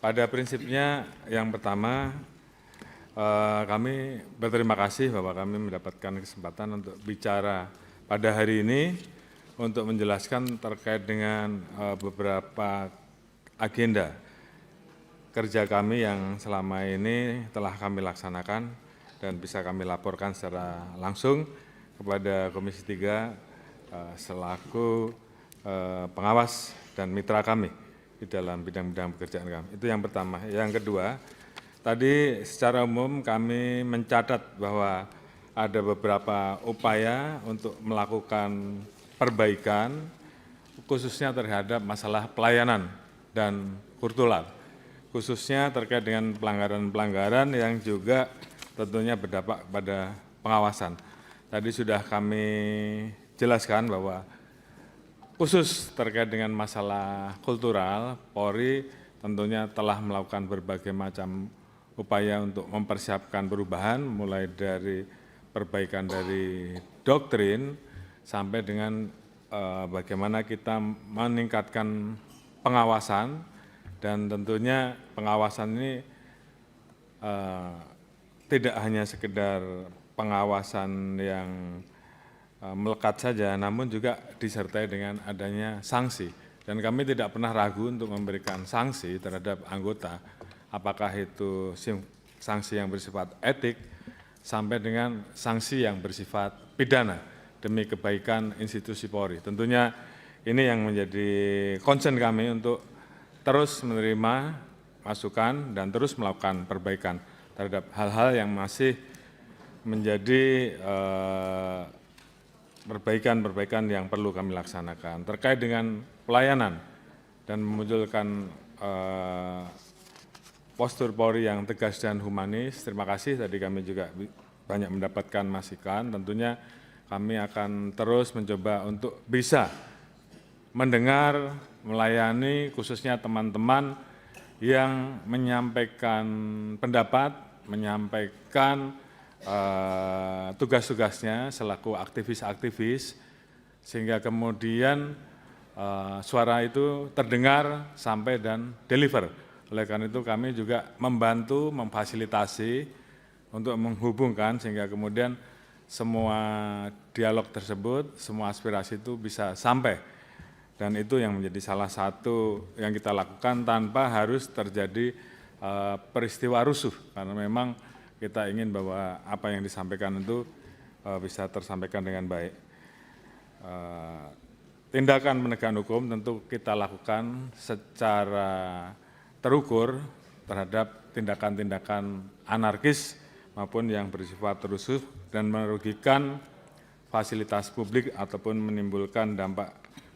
Pada prinsipnya yang pertama kami berterima kasih bahwa kami mendapatkan kesempatan untuk bicara pada hari ini untuk menjelaskan terkait dengan beberapa agenda kerja kami yang selama ini telah kami laksanakan dan bisa kami laporkan secara langsung kepada Komisi 3 selaku pengawas dan mitra kami di dalam bidang-bidang pekerjaan kami. Itu yang pertama. Yang kedua, tadi secara umum kami mencatat bahwa ada beberapa upaya untuk melakukan perbaikan, khususnya terhadap masalah pelayanan dan kultural, khususnya terkait dengan pelanggaran-pelanggaran yang juga tentunya berdampak pada pengawasan. Tadi sudah kami jelaskan bahwa khusus terkait dengan masalah kultural, Polri tentunya telah melakukan berbagai macam upaya untuk mempersiapkan perubahan, mulai dari perbaikan dari doktrin sampai dengan bagaimana kita meningkatkan pengawasan, dan tentunya pengawasan ini tidak hanya sekedar pengawasan yang melekat saja, namun juga disertai dengan adanya sanksi. Dan kami tidak pernah ragu untuk memberikan sanksi terhadap anggota, apakah itu sanksi yang bersifat etik sampai dengan sanksi yang bersifat pidana demi kebaikan institusi Polri. Tentunya ini yang menjadi concern kami untuk terus menerima masukan dan terus melakukan perbaikan terhadap hal-hal yang masih menjadi perbaikan-perbaikan yang perlu kami laksanakan. Terkait dengan pelayanan dan memunculkan postur Polri yang tegas dan humanis, terima kasih. Tadi kami juga banyak mendapatkan masukan. Tentunya kami akan terus mencoba untuk bisa mendengar, melayani khususnya teman-teman yang menyampaikan pendapat, menyampaikan tugas-tugasnya selaku aktivis-aktivis, sehingga kemudian suara itu terdengar sampai dan deliver. Oleh karena itu kami juga membantu, memfasilitasi untuk menghubungkan sehingga kemudian semua dialog tersebut, semua aspirasi itu bisa sampai. Dan itu yang menjadi salah satu yang kita lakukan tanpa harus terjadi peristiwa rusuh, karena memang kita ingin bahwa apa yang disampaikan itu bisa tersampaikan dengan baik. Tindakan penegakan hukum tentu kita lakukan secara terukur terhadap tindakan-tindakan anarkis maupun yang bersifat rusuh dan merugikan fasilitas publik ataupun menimbulkan dampak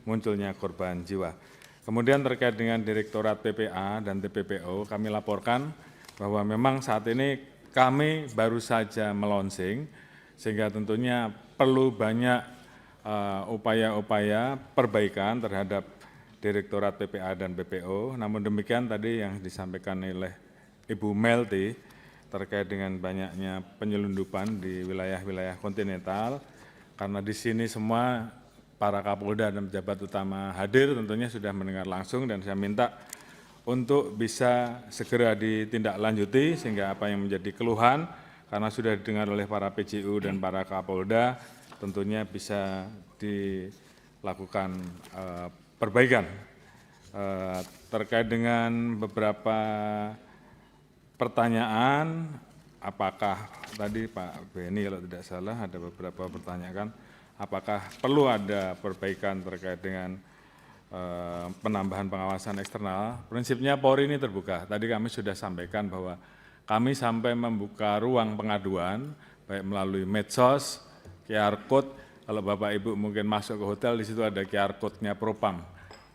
munculnya korban jiwa. Kemudian terkait dengan Direktorat PPA dan TPPO, kami laporkan bahwa memang saat ini kami baru saja melonsing, sehingga tentunya perlu banyak upaya-upaya perbaikan terhadap Direktorat PPA dan PPO. Namun demikian tadi yang disampaikan oleh Ibu Melty terkait dengan banyaknya penyelundupan di wilayah-wilayah kontinental, karena di sini semua para Kapolda dan pejabat utama hadir, tentunya sudah mendengar langsung, dan saya minta untuk bisa segera ditindaklanjuti sehingga apa yang menjadi keluhan karena sudah didengar oleh para PJU dan para Kapolda tentunya bisa dilakukan perbaikan. Terkait dengan beberapa pertanyaan, apakah tadi Pak Beni kalau tidak salah ada beberapa pertanyaan, apakah perlu ada perbaikan terkait dengan penambahan pengawasan eksternal. Prinsipnya Polri ini terbuka. Tadi kami sudah sampaikan bahwa kami sampai membuka ruang pengaduan, baik melalui medsos, QR Code. Kalau Bapak Ibu mungkin masuk ke hotel, di situ ada QR Code-nya Propam,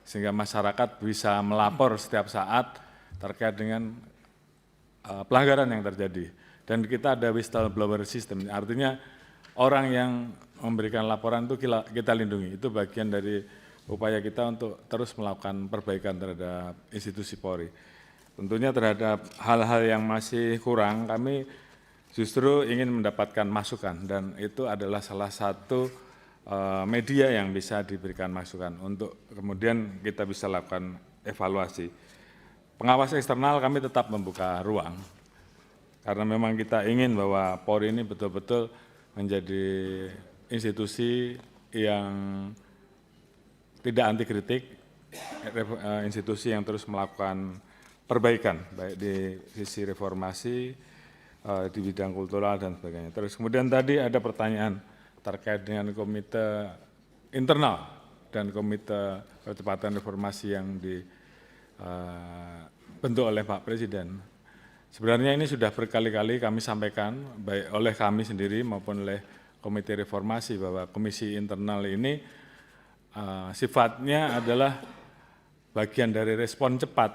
sehingga masyarakat bisa melapor setiap saat terkait dengan pelanggaran yang terjadi. Dan kita ada whistleblower system, artinya orang yang memberikan laporan itu kita lindungi. Itu bagian dari upaya kita untuk terus melakukan perbaikan terhadap institusi Polri. Tentunya terhadap hal-hal yang masih kurang, kami justru ingin mendapatkan masukan, dan itu adalah salah satu media yang bisa diberikan masukan untuk kemudian kita bisa lakukan evaluasi. pengawas eksternal kami tetap membuka ruang. Karena memang kita ingin bahwa Polri ini betul-betul menjadi institusi yang tidak anti kritik, institusi yang terus melakukan perbaikan, baik di sisi reformasi, di bidang kultural dan sebagainya. Terus kemudian tadi ada pertanyaan terkait dengan komite internal dan komite percepatan reformasi yang dibentuk oleh Pak Presiden. Sebenarnya ini sudah berkali-kali kami sampaikan, baik oleh kami sendiri maupun oleh komite reformasi, bahwa komisi internal ini sifatnya adalah bagian dari respon cepat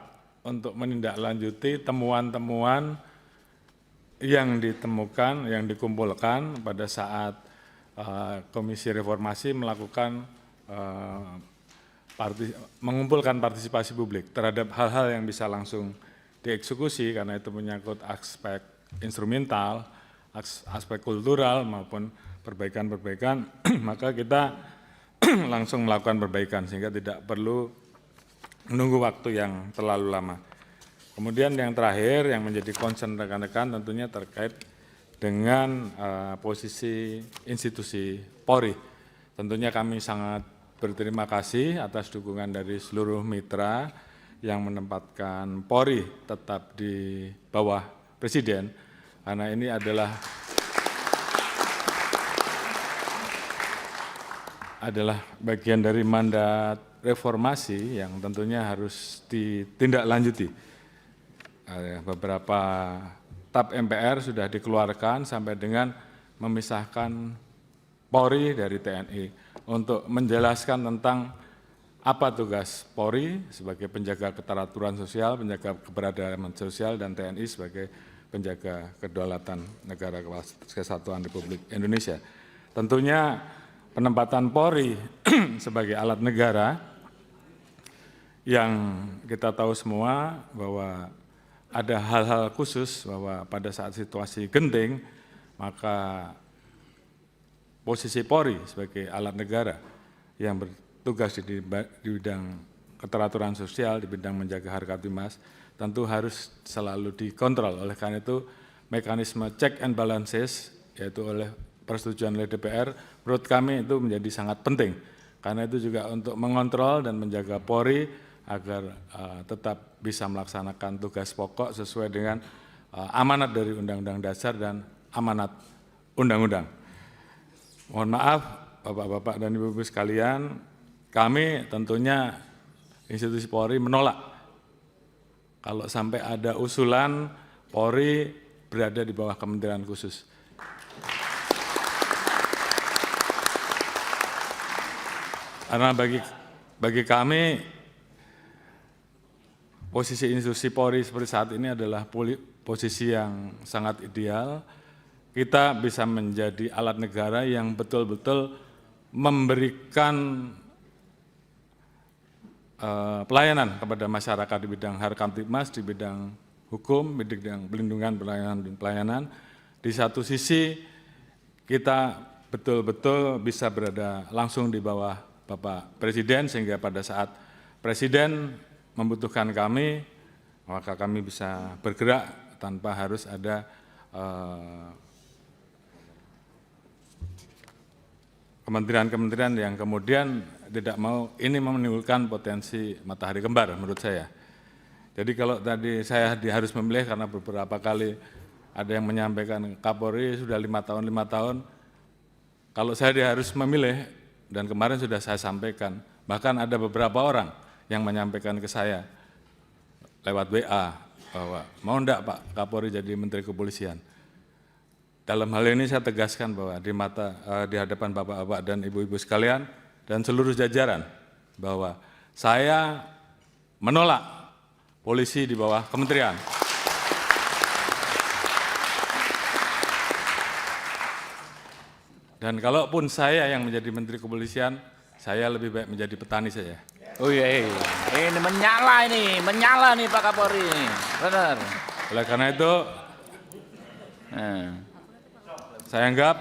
untuk menindaklanjuti temuan-temuan yang ditemukan, yang dikumpulkan pada saat Komisi Reformasi melakukan mengumpulkan partisipasi publik terhadap hal-hal yang bisa langsung dieksekusi, karena itu menyangkut aspek instrumental, aspek kultural maupun perbaikan-perbaikan, maka kita langsung melakukan perbaikan sehingga tidak perlu menunggu waktu yang terlalu lama. Kemudian yang terakhir yang menjadi concern rekan-rekan tentunya terkait dengan posisi institusi Polri. Tentunya kami sangat berterima kasih atas dukungan dari seluruh mitra yang menempatkan Polri tetap di bawah Presiden, karena ini adalah bagian dari mandat reformasi yang tentunya harus ditindaklanjuti. Beberapa TAP MPR sudah dikeluarkan sampai dengan memisahkan Polri dari TNI untuk menjelaskan tentang apa tugas Polri sebagai penjaga keteraturan sosial, penjaga keberagaman sosial, dan TNI sebagai penjaga kedaulatan negara kesatuan Republik Indonesia. Tentunya penempatan Polri sebagai alat negara yang kita tahu semua bahwa ada hal-hal khusus bahwa pada saat situasi genting, maka posisi Polri sebagai alat negara yang bertugas di bidang keteraturan sosial, di bidang menjaga harkat timas, tentu harus selalu dikontrol. Oleh karena itu, mekanisme check and balances, yaitu oleh persetujuan oleh DPR, menurut kami itu menjadi sangat penting. Karena itu juga untuk mengontrol dan menjaga Polri agar tetap bisa melaksanakan tugas pokok sesuai dengan amanat dari Undang-Undang Dasar dan amanat Undang-Undang. Mohon maaf Bapak-Bapak dan Ibu-Ibu sekalian, kami tentunya institusi Polri menolak kalau sampai ada usulan Polri berada di bawah kementerian khusus. Karena bagi kami, posisi institusi Polri seperti saat ini adalah posisi yang sangat ideal. Kita bisa menjadi alat negara yang betul-betul memberikan pelayanan kepada masyarakat di bidang harkamtibmas, di bidang hukum, di bidang pelindungan, pelayanan. Di satu sisi kita betul-betul bisa berada langsung di bawah Bapak Presiden, sehingga pada saat Presiden membutuhkan kami, maka kami bisa bergerak tanpa harus ada kementerian-kementerian yang kemudian tidak mau, ini menimbulkan potensi matahari kembar menurut saya. Jadi kalau tadi saya harus memilih karena beberapa kali ada yang menyampaikan Kapolri sudah 5 tahun, kalau saya harus memilih, dan kemarin sudah saya sampaikan, bahkan ada beberapa orang yang menyampaikan ke saya lewat WA bahwa mau enggak Pak Kapolri jadi Menteri Kepolisian. Dalam hal ini saya tegaskan bahwa di hadapan Bapak-Bapak dan Ibu-Ibu sekalian dan seluruh jajaran bahwa saya menolak polisi di bawah kementerian. Dan kalaupun saya yang menjadi Menteri Kepolisian, saya lebih baik menjadi petani saja. Oh iya, ini menyala nih Pak Kapolri, benar. Oleh karena itu, saya anggap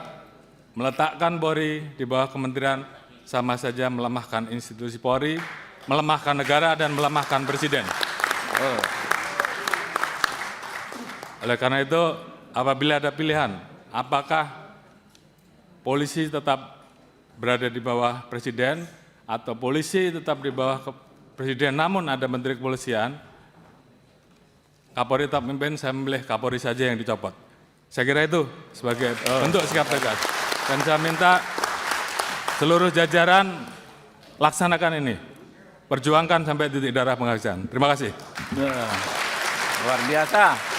meletakkan Polri di bawah kementerian sama saja melemahkan institusi Polri, melemahkan negara, dan melemahkan Presiden. Oleh karena itu, apabila ada pilihan, apakah polisi tetap berada di bawah presiden atau polisi tetap di bawah presiden, namun ada menteri kepolisian, Kapolri tetap memimpin, saya memilih Kapolri saja yang dicopot. Saya kira itu sebagai bentuk sikap tegas. Dan saya minta seluruh jajaran laksanakan ini. Perjuangkan sampai titik darah penghabisan. Terima kasih. Luar biasa.